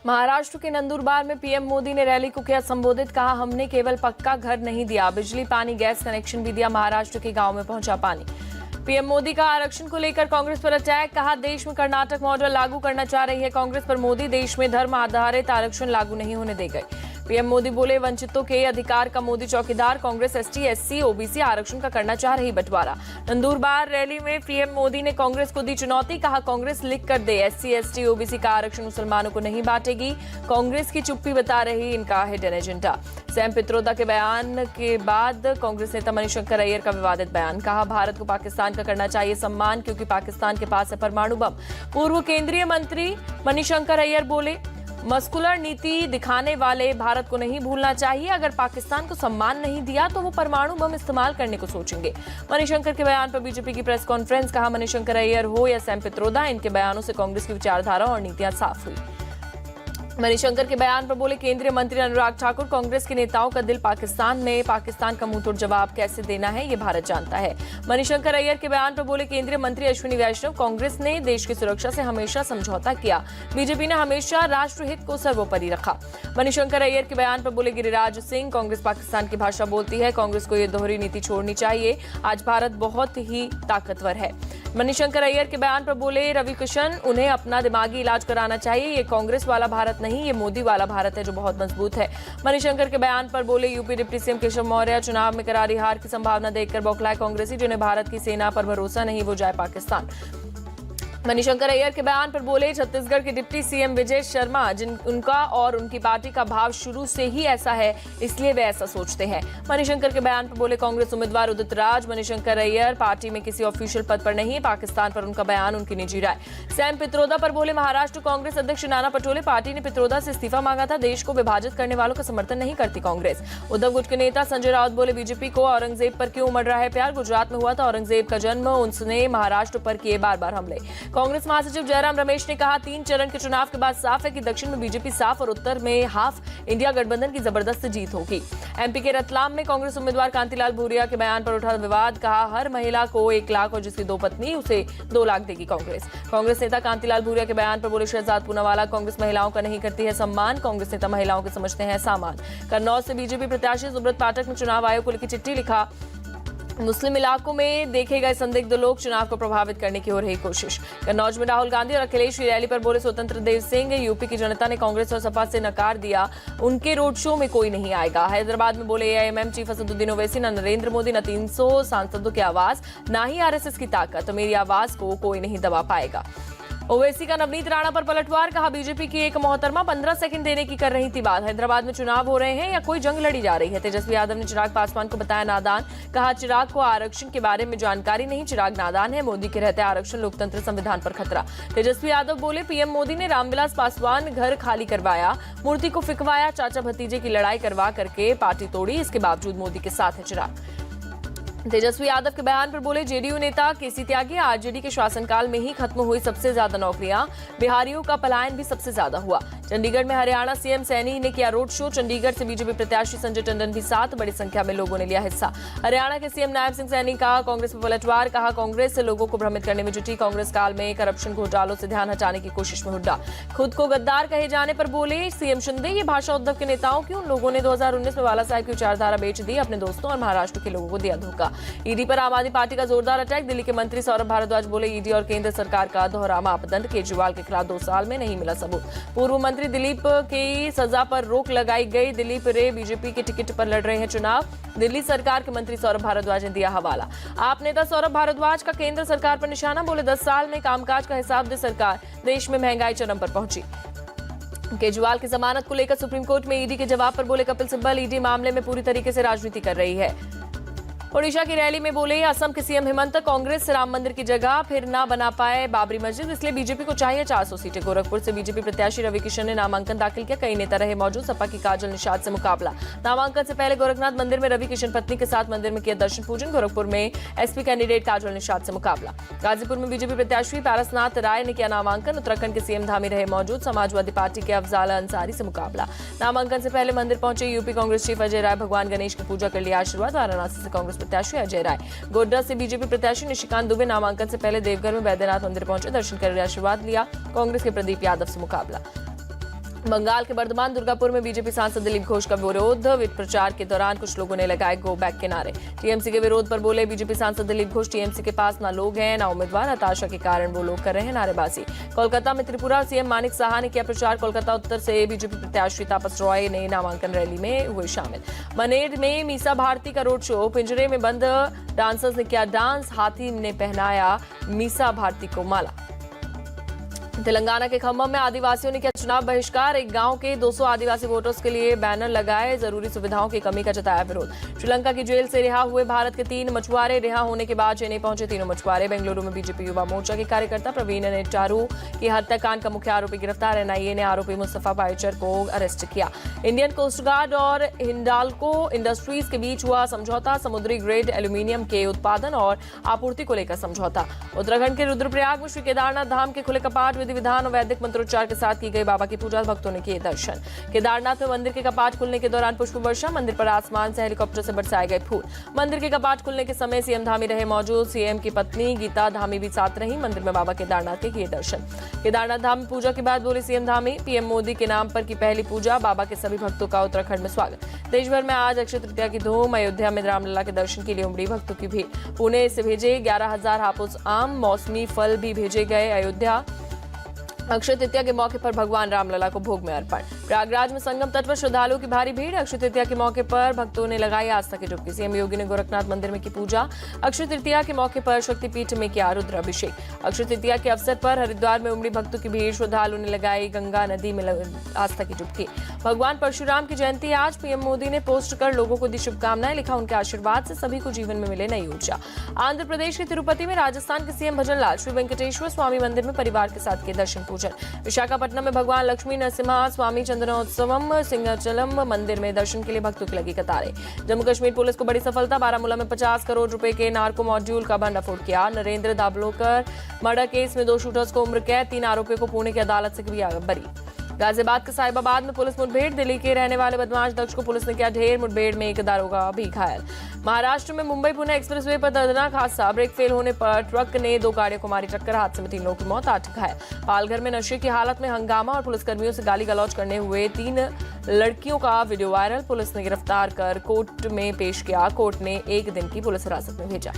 महाराष्ट्र के नंदुरबार में पीएम मोदी ने रैली को किया संबोधित। कहा, हमने केवल पक्का घर नहीं दिया, बिजली पानी गैस कनेक्शन भी दिया। महाराष्ट्र के गांव में पहुंचा पानी। पीएम मोदी का आरक्षण को लेकर कांग्रेस पर अटैक। कहा, देश में कर्नाटक मॉडल लागू करना चाह रही है कांग्रेस, पर मोदी देश में धर्म आधारित आरक्षण लागू नहीं होने देंगे। पीएम मोदी बोले, वंचितों के अधिकार का मोदी चौकीदार। कांग्रेस एसटी एससी ओबीसी आरक्षण का करना चाह रही बंटवारा। नंदुरबार रैली में पीएम मोदी ने कांग्रेस को दी चुनौती। कहा, कांग्रेस लिख कर दे, एससी एसटी ओबीसी का आरक्षण मुसलमानों को नहीं बांटेगी। कांग्रेस की चुप्पी बता रही इनका हिडन एजेंडा। सैम पित्रोदा के बयान के बाद कांग्रेस नेता मणिशंकर अय्यर का विवादित बयान। कहा, भारत को पाकिस्तान का करना चाहिए सम्मान, क्योंकि पाकिस्तान के पास है परमाणु बम। पूर्व केंद्रीय मंत्री मणिशंकर अय्यर बोले, मस्कुलर नीति दिखाने वाले भारत को नहीं भूलना चाहिए। अगर पाकिस्तान को सम्मान नहीं दिया तो वो परमाणु बम इस्तेमाल करने को सोचेंगे। मणिशंकर के बयान पर बीजेपी की प्रेस कॉन्फ्रेंस। कहा, मणिशंकर अय्यर हो या सैम पित्रोदा, इनके बयानों से कांग्रेस की विचारधारा और नीतियां साफ हुई। मणिशंकर के बयान पर बोले केंद्रीय मंत्री अनुराग ठाकुर, कांग्रेस के नेताओं का दिल पाकिस्तान में, पाकिस्तान का मुंहतोड़ जवाब कैसे देना है ये भारत जानता है। मणिशंकर अय्यर के बयान पर बोले केंद्रीय मंत्री अश्विनी वैष्णव, कांग्रेस ने देश की सुरक्षा से हमेशा समझौता किया, बीजेपी ने हमेशा राष्ट्रहित को सर्वोपरि रखा। मणिशंकर अय्यर के बयान पर बोले गिरिराज सिंह, कांग्रेस पाकिस्तान की भाषा बोलती है, कांग्रेस को ये दोहरी नीति छोड़नी चाहिए। आज भारत बहुत ही ताकतवर है। मणिशंकर अय्यर के बयान पर बोले रविकिशन, उन्हें अपना दिमागी इलाज कराना चाहिए। ये कांग्रेस वाला भारत नहीं, ये मोदी वाला भारत है जो बहुत मजबूत है। मणिशंकर के बयान पर बोले UP deputy CM Keshav Maurya, चुनाव में करारी हार की संभावना देखकर बौखलाए कांग्रेसी, जिन्हें भारत की सेना पर भरोसा नहीं वो जाए पाकिस्तान। मणिशंकर अय्यर के बयान पर बोले छत्तीसगढ़ के डिप्टी सीएम विजय शर्मा, उनका और उनकी पार्टी का भाव शुरू से ही ऐसा है, इसलिए वे ऐसा सोचते हैं। मणिशंकर के बयान पर बोले कांग्रेस उम्मीदवार उदित राज। मणिशंकर अय्यर पार्टी में किसी ऑफिशियल पद पर नहीं, पाकिस्तान पर उनका बयान उनकी निजी राय। सैम पित्रोदा पर बोले महाराष्ट्र कांग्रेस अध्यक्ष नाना पटोले, पार्टी ने पित्रोदा से इस्तीफा मांगा था, देश को विभाजित करने वालों का समर्थन नहीं करती कांग्रेस। उद्धव गुट के नेता संजय राउत बोले बीजेपी को औरंगजेब पर क्यों उमड़ रहा है प्यार, गुजरात में हुआ था औरंगजेब का जन्म, उसने महाराष्ट्र पर किए बार बार हमले। कांग्रेस महासचिव जयराम रमेश ने कहा, 3 चरण के चुनाव के बाद साफ है कि दक्षिण में बीजेपी साफ और उत्तर में हाफ इंडिया गठबंधन की जबरदस्त जीत होगी। एमपी के रतलाम में कांग्रेस उम्मीदवार कांतिलाल भूरिया के बयान पर उठा विवाद। कहा, हर महिला को 1 लाख और जिसकी 2 पत्नी उसे 2 लाख देगी कांग्रेस। कांग्रेस नेता कांतिलाल भूरिया के बयान पर बोले शहजाद पूनावाला, कांग्रेस महिलाओं का नहीं करती है सम्मान, कांग्रेस नेता महिलाओं के समझते हैं सामान। कन्नौज से बीजेपी प्रत्याशी सुब्रत पाठक ने चुनाव आयोग को लिखी चिट्ठी। लिखा, मुस्लिम इलाकों में देखे गए संदिग्ध लोग चुनाव को प्रभावित करने की हो रही कोशिश। कन्नौज में राहुल गांधी और अखिलेश की रैली पर बोले स्वतंत्र देव सिंह, यूपी की जनता ने कांग्रेस और सपा से नकार दिया, उनके रोड शो में कोई नहीं आएगा। हैदराबाद में बोले एआईएमएम चीफ असदुद्दीन ओवैसी, न नरेंद्र मोदी, न 300 सांसदों की आवाज, ना ही आरएसएस की ताकत, मेरी आवाज को कोई नहीं दबा पाएगा। ओवैसी का नवनीत राणा पर पलटवार। कहा, बीजेपी की एक मोहतरमा 15 सेकंड देने की कर रही थी बात। हैदराबाद में चुनाव हो रहे हैं या कोई जंग लड़ी जा रही है। तेजस्वी यादव ने चिराग पासवान को बताया नादान। कहा, चिराग को आरक्षण के बारे में जानकारी नहीं, चिराग नादान है, मोदी के रहते आरक्षण लोकतंत्र संविधान पर खतरा। तेजस्वी यादव बोले पीएम मोदी ने रामविलास पासवान घर खाली करवाया, मूर्ति को फिकवाया, चाचा भतीजे की लड़ाई करवा करके पार्टी तोड़ी, इसके बावजूद मोदी के साथ है चिराग। तेजस्वी यादव के बयान पर बोले जेडीयू नेता केसी त्यागी, आरजेडी के शासनकाल में ही खत्म हुई सबसे ज्यादा नौकरियां, बिहारियों का पलायन भी सबसे ज्यादा हुआ। चंडीगढ़ में हरियाणा सीएम सैनी ने किया रोड शो। चंडीगढ़ से बीजेपी प्रत्याशी संजय टंडन भी साथ, बड़ी संख्या में लोगों ने लिया हिस्सा। हरियाणा के सीएम नायब सिंह सैनी का कांग्रेस पर पलटवार। कहा, कांग्रेस से लोगों को भ्रमित करने में जुटी, कांग्रेस काल में करप्शन घोटालों से ध्यान हटाने की कोशिश में हुड्डा। खुद को गद्दार कहे जाने पर बोले सीएम शिंदे, ये भाषा उद्धव के नेताओं की, उन लोगों ने 2019 में बाला साहेब की विचारधारा बेच दी, अपने दोस्तों और महाराष्ट्र के लोगों को दिया धोखा। ईडी पर आम आदमी पार्टी का जोरदार अटैक। दिल्ली के मंत्री सौरभ भारद्वाज बोले ईडी और केंद्र सरकार का दोहरा मापदंड, केजरीवाल के खिलाफ 2 साल में नहीं मिला सबूत। पूर्व मंत्री दिलीप की सजा पर रोक लगाई गई। दिलीप रे बीजेपी के टिकट पर लड़ रहे हैं चुनाव, दिल्ली सरकार के मंत्री सौरभ भारद्वाज ने दिया हवाला। आप नेता सौरभ भारद्वाज का केंद्र सरकार पर निशाना। बोले 10 साल में कामकाज का हिसाब दे सरकार, देश में महंगाई चरम पर पहुंची। केजरीवाल की जमानत को लेकर सुप्रीम कोर्ट में ईडी के जवाब पर बोले कपिल सिब्बल, ईडी मामले में पूरी तरीके से राजनीति कर रही है। ओडिशा की रैली में बोले असम के सीएम हेमंत, कांग्रेस राम मंदिर की जगह फिर ना बना पाए बाबरी मस्जिद, इसलिए बीजेपी को चाहिए 400 सीटें। गोरखपुर से बीजेपी प्रत्याशी रविकिशन ने नामांकन दाखिल किया, कई नेता रहे मौजूद। सपा की काजल निषाद से मुकाबला। नामांकन से पहले गोरखनाथ मंदिर में रविकिशन पत्नी के साथ मंदिर में किया दर्शन पूजन। गोरखपुर में एसपी कैंडिडेट काजल निषाद से मुकाबला। गाजीपुर में बीजेपी प्रत्याशी पारसनाथ राय ने किया नामांकन, उत्तराखंड के सीएम धामी रहे मौजूद। समाजवादी पार्टी के अफजाल अंसारी से मुकाबला। नामांकन से पहले मंदिर पहुंचे यूपी कांग्रेस चीफ अजय राय, भगवान गणेश की पूजा कर लिया आशीर्वाद। वाराणसी से कांग्रेस प्रत्याशी अजय राय। गोड्डा से बीजेपी प्रत्याशी निशिकांत दुबे नामांकन से पहले देवघर में वैद्यनाथ मंदिर पहुंचे, दर्शन कर आशीर्वाद लिया। कांग्रेस के प्रदीप यादव से मुकाबला। बंगाल के बर्धमान दुर्गापुर में बीजेपी सांसद दिलीप घोष का विरोध प्रचार के दौरान कुछ लोगों ने लगाए गो बैक के नारे। टीएमसी के विरोध पर बोले बीजेपी सांसद दिलीप घोष, टीएमसी के पास ना लोग हैं ना उम्मीदवार, हताशा के कारण वो लोग कर रहे हैं नारेबाजी। कोलकाता में त्रिपुरा सीएम मानिक साहा ने किया प्रचार। कोलकाता उत्तर से बीजेपी प्रत्याशी तापस रॉय ने नामांकन रैली में हुए शामिल। मनेर में मीसा भारती का रोड शो। पिंजरे में बंद डांसर्स ने किया डांस, हाथी ने पहनाया मीसा भारती को माला। तेलंगाना के खम्मम में आदिवासियों ने किया चुनाव बहिष्कार। एक गांव के 200 आदिवासी वोटर्स के लिए बैनर लगाए, जरूरी सुविधाओं की कमी का जताया विरोध। श्रीलंका की जेल से रिहा हुए भारत के 3 मछुआरे। रिहा होने के बाद चेन्नई पहुंचे तीनों मछुआरे। बेंगलुरु में बीजेपी युवा मोर्चा के कार्यकर्ता प्रवीण नेट्टारू की हत्याकांड का मुख्य आरोपी गिरफ्तार। एनआईए ने आरोपी मुस्तफा पाइचर को अरेस्ट किया। इंडियन कोस्ट गार्ड और हिंडाल्को इंडस्ट्रीज के बीच हुआ समझौता। समुद्री ग्रेड एल्यूमीनियम के उत्पादन और आपूर्ति को लेकर समझौता। उत्तराखंड के रुद्रप्रयाग में श्री केदारनाथ धाम के खुले कपाट। विधि विधान और वैदिक मंत्रोच्चार के साथ की गई बाबा की पूजा, भक्तों ने किए दर्शन। केदारनाथ में मंदिर के कपाट खुलने के दौरान पुष्प वर्षा। मंदिर पर आसमान से हेलीकॉप्टर से बरसाए गए फूल। मंदिर के कपाट खुलने के समय सीएम धामी रहे मौजूद। सीएम की पत्नी गीता धामी भी साथ रही। मंदिर में बाबा केदारनाथ के किए दर्शन। केदारनाथ धाम में पूजा के बाद बोले सीएम धामी, पीएम मोदी के नाम पर की पहली पूजा। बाबा के सभी भक्तों का उत्तराखंड में स्वागत। देश भर में आज अक्षय तृतीया की धूम। अयोध्या में रामलला के दर्शन के लिए उमड़ी भक्तों की भीड़। पुणे से भेजे 11,000 हापुस आम, मौसमी फल भी भेजे गए अयोध्या। अक्षय तृतीया के मौके पर भगवान रामलला को भोग में अर्पण। प्रयागराज में संगम तट पर श्रद्धालुओं की भारी भीड़। अक्षय तृतीया के मौके पर भक्तों ने लगाई आस्था की डुबकी। सीएम योगी ने गोरखनाथ मंदिर में की पूजा। अक्षय तृतीया के मौके पर शक्तिपीठ में किया रुद्राभिषेक। अक्षय तृतीया के अवसर पर हरिद्वार में उमड़ी भक्तों की भीड़। श्रद्धालुओं ने लगाई गंगा नदी में आस्था की डुबकी। भगवान परशुराम की जयंती आज। पीएम मोदी ने पोस्ट कर लोगों को दी शुभकामनाएं। लिखा, उनके आशीर्वाद से सभी को जीवन में मिले नई ऊर्जा। आंध्र प्रदेश के तिरुपति में राजस्थान के सीएम भजनलाल श्री वेंकटेश्वर स्वामी मंदिर में परिवार के साथ किए दर्शन पूजन। विशाखापट्टनम में भगवान लक्ष्मी नरसिम्हा स्वामी चंद्रोत्सवम सिंहाचलम मंदिर में दर्शन के लिए भक्तों की लगी कतारें। जम्मू कश्मीर पुलिस को बड़ी सफलता। बारामूला में 50 करोड़ रुपए के नार्को मॉड्यूल का भंडाफोड़ किया। नरेंद्र दाभोलकर मर्डर केस में 2 शूटर्स को उम्र कैद। 3 आरोपियों को पुणे की अदालत से किया बरी। गाजियाबाद के साहिबाबाद में पुलिस मुठभेड़। दिल्ली के रहने वाले बदमाश दक्ष को पुलिस ने किया ढेर। मुठभेड़ में एक दारोगा भी घायल। महाराष्ट्र में मुंबई पुणे एक्सप्रेसवे पर दर्दनाक हादसा। ब्रेक फेल होने पर ट्रक ने 2 गाड़ियों को मारी टक्कर। हादसे में 3 लोगों की मौत, 8 घायल। पालघर में नशे की हालत में हंगामा और पुलिसकर्मियों से गाली गलौज करने हुए 3 लड़कियों का वीडियो वायरल। पुलिस ने गिरफ्तार कर कोर्ट में पेश किया। कोर्ट ने 1 दिन की पुलिस हिरासत में भेजा।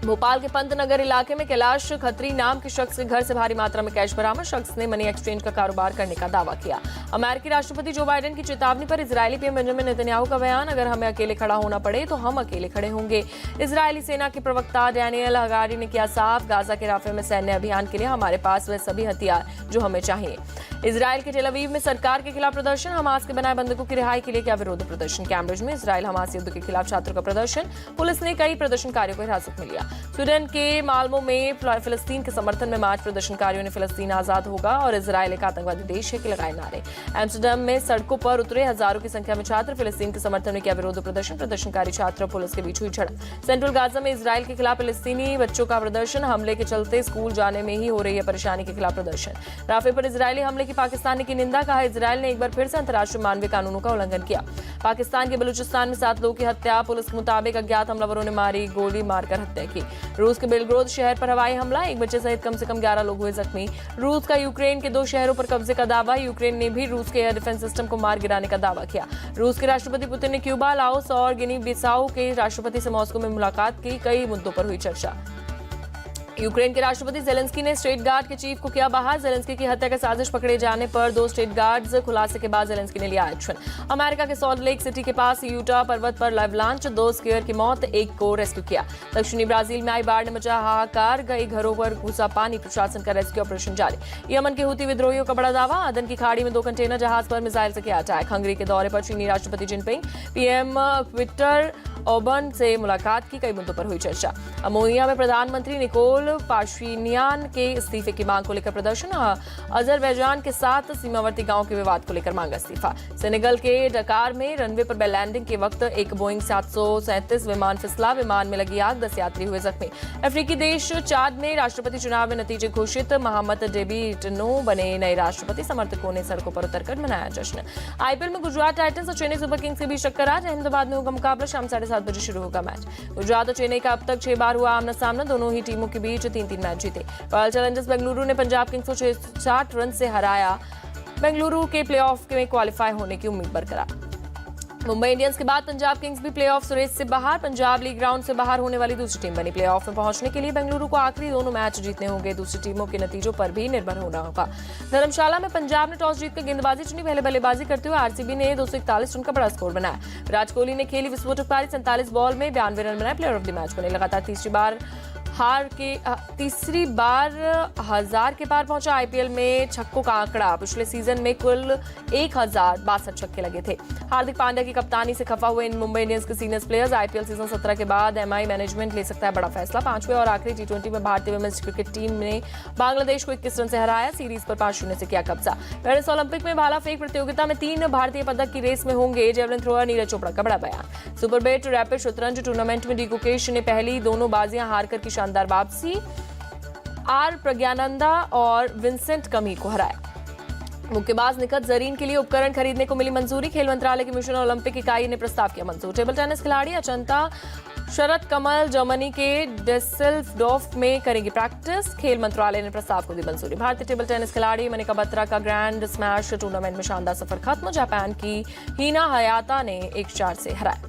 भोपाल के पंतनगर इलाके में कैलाश खत्री नाम के शख्स के घर से भारी मात्रा में कैश बरामद। शख्स ने मनी एक्सचेंज का कारोबार करने का दावा किया। अमेरिकी राष्ट्रपति जो बाइडेन की चेतावनी पर इजरायली पीएम बेंजामिन नेतन्याहू का बयान, अगर हमें अकेले खड़ा होना पड़े तो हम अकेले खड़े होंगे। इजरायली सेना के प्रवक्ता डैनियल हगारी ने किया साफ, गाजा के राफे में सैन्य अभियान के लिए हमारे पास वह सभी हथियार जो हमें चाहिए। इजरायल के टेल अवीव में सरकार के खिलाफ प्रदर्शन। हमास के बनाए बंधकों की रिहाई के लिए किया विरोध प्रदर्शन। कैम्ब्रिज में इजरायल हमास युद्ध के खिलाफ छात्रों का प्रदर्शन। पुलिस ने कई प्रदर्शनकारियों को हिरासत में लिया। स्वीडन के माल्मो में फिलिस्तीन के समर्थन में मार्च। प्रदर्शनकारियों ने फिलिस्तीन आजाद होगा और इजरायल एक आतंकवादी देश है के लगाए नारे। एम्स्टर्डम में सड़कों पर उतरे हजारों की संख्या में छात्र। फिलिस्तीन के समर्थन में किया विरोध प्रदर्शन। प्रदर्शनकारी छात्र और पुलिस के बीच हुई झड़प। सेंट्रल गाजा में इजरायल के खिलाफ फिलिस्तीनी बच्चों का प्रदर्शन। हमले के चलते स्कूल जाने में ही हो रही है परेशानी के खिलाफ प्रदर्शन। राफेल पर इजरायली हमले की पाकिस्तान ने की निंदा। कहा, इजरायल ने एक बार फिर से अंतर्राष्ट्रीय मानवीय कानूनों का उल्लंघन किया। पाकिस्तान के बलूचिस्तान में 7 लोगों की हत्या। पुलिस के मुताबिक अज्ञात हमलावरों ने मारी गोली मारकर हत्या की। रूस के बेलग्रोद शहर पर हवाई हमला। 1 बच्चे सहित कम से कम 11 लोग हुए जख्मी। रूस का यूक्रेन के 2 शहरों पर कब्जे का दावा। यूक्रेन ने भी रूस के एयर डिफेंस सिस्टम को मार गिराने का दावा किया। रूस के राष्ट्रपति पुतिन ने क्यूबा, लाओस और गिनी बिसाऊ के राष्ट्रपति से मॉस्को में मुलाकात की। कई मुद्दों पर हुई चर्चा। यूक्रेन के राष्ट्रपति जेलेंस्की ने स्टेट गार्ड के चीफ को किया बाहर। जेलेंस्की की हत्या का साजिश पकड़े जाने पर 2 स्टेट गार्ड्स खुलासे के बाद जेलेंस्की ने लिया एक्शन। अमेरिका के सॉल्ट लेक सिटी के पास यूटा पर्वत पर लैवलांच। 2 स्कीयर की मौत, 1 को रेस्क्यू किया। दक्षिणी ब्राजील में आई बाढ़ ने मचा हाहाकार। कई घरों पर घुसा पानी। प्रशासन का रेस्क्यू ऑपरेशन जारी। यमन के हूती विद्रोहियों का बड़ा दावा। अदन की खाड़ी में 2 कंटेनर जहाज पर मिसाइल से किया अटैक। हंगरी के दौरे पर चीनी राष्ट्रपति जिनपिंग। पीएम विक्टर ओबन से मुलाकात की। कई मुद्दों पर हुई चर्चा। अमोनिया में प्रधानमंत्री निकोल पाशिनियान के इस्तीफे की मांग को लेकर प्रदर्शन। अजरबैजान के साथ सीमावर्ती गांव के विवाद को लेकर मांगा इस्तीफा। सेनेगल के डकार में रनवे पर लैंडिंग के वक्त एक बोइंग 737 विमान फिसला। विमान में लगी आग, 10 यात्री हुए जख्मी। अफ्रीकी देश चाद में राष्ट्रपति चुनाव में नतीजे घोषित। मोहम्मद डेबी इटनो बने नए राष्ट्रपति। समर्थकों ने सड़कों पर उतरकर मनाया जश्न। आईपीएल में गुजरात टाइटंस और चेन्नई सुपर किंग्स के बीच टक्कर आज। अहमदाबाद में होगा मुकाबला। शाम 7:30 बजे शुरू होगा मैच। गुजरात और चेन्नई का अब तक 6 बार हुआ आमना सामना। दोनों ही टीमों के बीच 3-3 मैच जीते। रॉयल चैलेंजर्स बेंगलुरु ने पंजाब किंग्स को 60 रन से हराया। बेंगलुरु के प्लेऑफ में क्वालिफाई होने की उम्मीद बरकरार। मुंबई इंडियंस के बाद पंजाब किंग्स भी प्लेऑफ रेस से बाहर। पंजाब लीग राउंड से बाहर होने वाली दूसरी टीम बनी। प्लेऑफ में पहुंचने के लिए बेंगलुरु को आखिरी दोनों मैच जीतने होंगे। दूसरी टीमों के नतीजों पर भी निर्भर होना होगा। धर्मशाला में पंजाब ने टॉस जीतकर गेंदबाजी चुनी। पहले बल्लेबाजी करते हुए आरसीबी ने 241 रन का बड़ा स्कोर बनाया। विराट कोहली ने खेली विस्फोटक पारी। 47 बॉल में 92 रन बनाए। प्लेयर ऑफ द मैच बने। लगातार तीसरी बार 1000 के पार पहुंचा। आईपीएल में छक्कों का आंकड़ा। पिछले सीजन में कुल 1062 छक्के लगे थे। हार्दिक पांड्या की कप्तानी से खफा हुए इन मुंबई इंडियंस के सीनियर प्लेयर्स। आईपीएल सीजन 17 के बाद एमआई मैनेजमेंट ले सकता है बड़ा फैसला। 5वें और आखिरी टी20 में भारतीय वुमेन्स क्रिकेट टीम ने बांग्लादेश को 21 रन से हराया। सीरीज पर 5-0 से किया कब्जा। पेरिस ओलंपिक में भाला फेंक प्रतियोगिता में 3 भारतीय पदक की रेस में होंगे। जेवलिन थ्रोअर नीरज चोपड़ा का बड़ा बयान। सुपरबेट रैपिड शतरंज टूर्नामेंट में डी गुकेश ने पहली दोनों बाजियां हारकर की शानदार वापसी। आर प्रज्ञानंदा और विंसेंट कमी को हराया। मुक्केबाज निखत जरीन के लिए उपकरण खरीदने को मिली मंजूरी। खेल मंत्रालय की मिशन ओलंपिक इकाई ने प्रस्ताव किया मंजूर। टेबल टेनिस खिलाड़ी अचंता शरद कमल जर्मनी के डेसेल्डॉर्फ में करेंगी प्रैक्टिस। खेल मंत्रालय ने प्रस्ताव को दी मंजूरी। भारतीय टेबल टेनिस खिलाड़ी मनिका बत्रा का ग्रैंड स्मैश टूर्नामेंट में शानदार सफर खत्म। जापान की हीना हयाता ने 1-4 से हराया।